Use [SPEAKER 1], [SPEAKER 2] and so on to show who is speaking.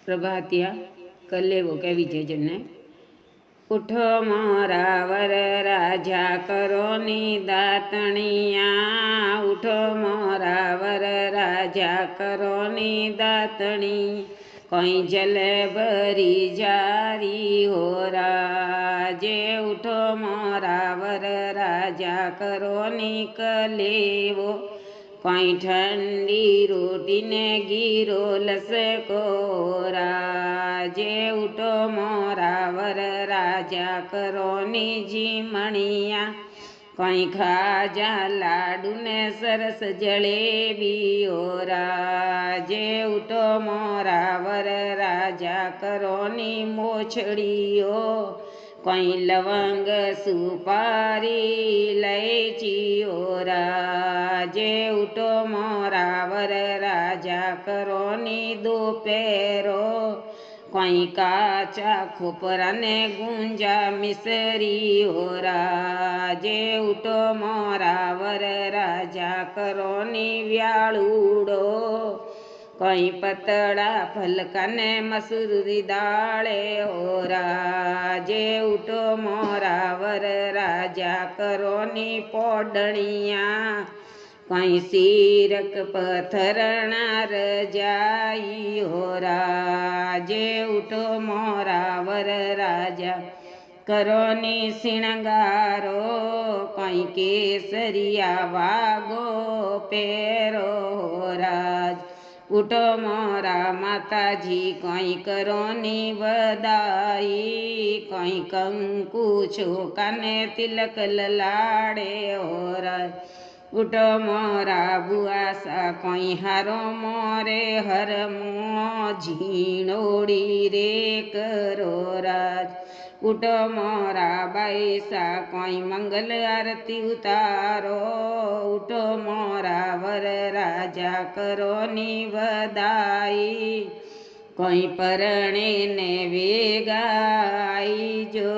[SPEAKER 1] प्रभातिया कले वो कह विजय जन्ने उठो मोरा वर राजा करो नी दातणिया उठो मोरा वर राजा करो नी दातणी कोई जल भरी जारी हो राजे उठो मोरा वर राजा करो नी कलेवो कोई ठंडी रोटी ने गीरो लसको राजे उठो मोरा वर राजा करो निजी मणिया कोई खाजा लाडू ने सरस जलेबी ओ राजे उठो मोरा वर राजा करो नी मोछड़ियो कोई लवंग सुपारी इलायची ओ राजे उठो मोरा वर राजा करो नी दोपहरो कोई काचा खोपरा ने गुंजा मिसरी हो राजे उठो मोरा वर राजा करो नी व्याळूडो कोई पतड़ा फलका ने मसूरी दाळे हो राजे उठो मोरा वर राजा करो नी पोडणिया कोई सीरक पथरणा रजाई हो राजे उठो मोरा वर राजा करो नी सिणगारो कोई केसरिया वागो पेरो हो राज उठो मोरा माता जी कोई करो नी बदाई कोई कंकु छोका ने तिलक लाड़े हो राज उठो मोरा बुआसा कोई हारो मोरे हर मो झीणोड़ी रे करो राज उठो मोरा बैसा कोई मंगल आरती उतारो उठो मोरा वर राजा करो नी बदाई कोई परणे ने वेगाई जो